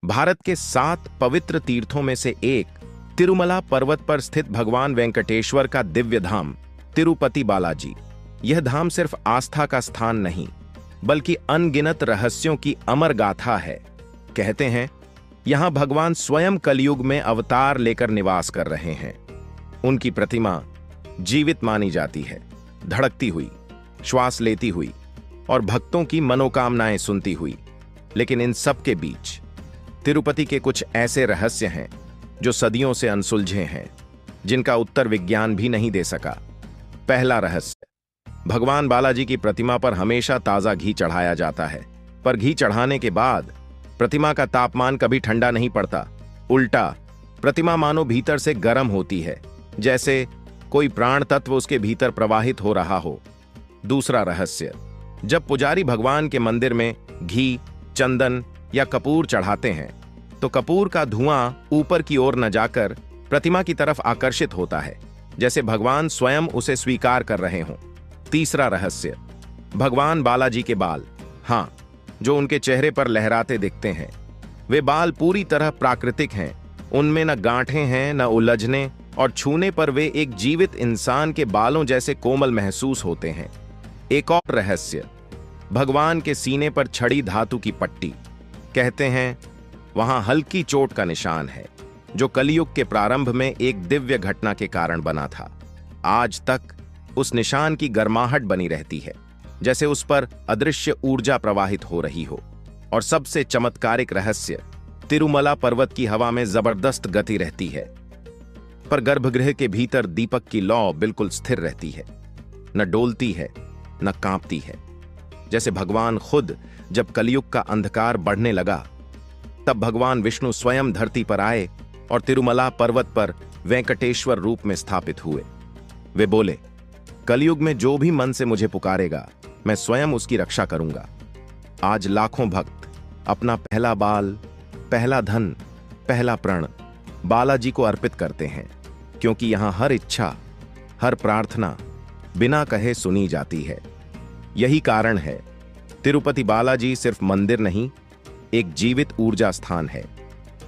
भारत के 7 पवित्र तीर्थों में से एक तिरुमला पर्वत पर स्थित भगवान वेंकटेश्वर का दिव्य धाम तिरुपति बालाजी। यह धाम सिर्फ आस्था का स्थान नहीं, बल्कि अनगिनत रहस्यों की अमर गाथा है। कहते हैं यहां भगवान स्वयं कलयुग में अवतार लेकर निवास कर रहे हैं। उनकी प्रतिमा जीवित मानी जाती है, धड़कती हुई, श्वास लेती हुई और भक्तों की मनोकामनाएं सुनती हुई। लेकिन इन सब के बीच तिरुपति के कुछ ऐसे रहस्य हैं जो सदियों से अनसुलझे हैं, जिनका उत्तर विज्ञान भी नहीं दे सका। पहला रहस्य, भगवान बालाजी की प्रतिमा पर हमेशा ताजा घी चढ़ाया जाता है, पर घी चढ़ाने के बाद प्रतिमा का तापमान कभी ठंडा नहीं पड़ता। उल्टा, प्रतिमा मानो भीतर से गर्म होती है, जैसे कोई प्राण तत्व उसके भीतर प्रवाहित हो रहा हो। दूसरा रहस्य, जब पुजारी भगवान के मंदिर में घी, चंदन या कपूर चढ़ाते हैं तो कपूर का धुआं ऊपर की ओर न जाकर प्रतिमा की तरफ आकर्षित होता है, जैसे भगवान स्वयं उसे स्वीकार कर रहे हों। तीसरा रहस्य, भगवान बालाजी के बाल, हां, जो उनके चेहरे पर लहराते दिखते हैं, वे बाल पूरी तरह प्राकृतिक हैं। उनमें न गांठें हैं, न उलझने, और छूने पर वे एक जीवित इंसान के बालों जैसे कोमल महसूस होते हैं। एक और रहस्य, भगवान के सीने पर छड़ी धातु की पट्टी। कहते हैं वहां हल्की चोट का निशान है, जो कलयुग के प्रारंभ में एक दिव्य घटना के कारण बना था। आज तक उस निशान की गर्माहट बनी रहती है, जैसे उस पर अदृश्य ऊर्जा प्रवाहित हो रही हो। और सबसे चमत्कारिक रहस्य, तिरुमला पर्वत की हवा में जबरदस्त गति रहती है, पर गर्भगृह के भीतर दीपक की लौ बिल्कुल स्थिर रहती है, न डोलती है न कांपती है। जैसे भगवान खुद जब कलयुग का अंधकार बढ़ने लगा, तब भगवान विष्णु स्वयं धरती पर आए और तिरुमला पर्वत पर वेंकटेश्वर रूप में स्थापित हुए। वे बोले, कलयुग में जो भी मन से मुझे पुकारेगा, मैं स्वयं उसकी रक्षा करूंगा। आज लाखों भक्त अपना पहला बाल, पहला धन, पहला प्रण बालाजी को अर्पित करते हैं, क्योंकि यहां हर इच्छा, हर प्रार्थना बिना कहे सुनी जाती है। यही कारण है तिरुपति बालाजी सिर्फ मंदिर नहीं, एक जीवित ऊर्जा स्थान है,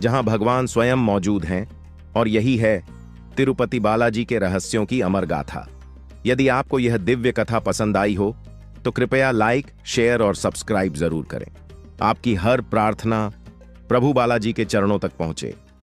जहां भगवान स्वयं मौजूद हैं। और यही है तिरुपति बालाजी के रहस्यों की अमर गाथा। यदि आपको यह दिव्य कथा पसंद आई हो तो कृपया लाइक, शेयर और सब्सक्राइब जरूर करें। आपकी हर प्रार्थना प्रभु बालाजी के चरणों तक पहुंचे।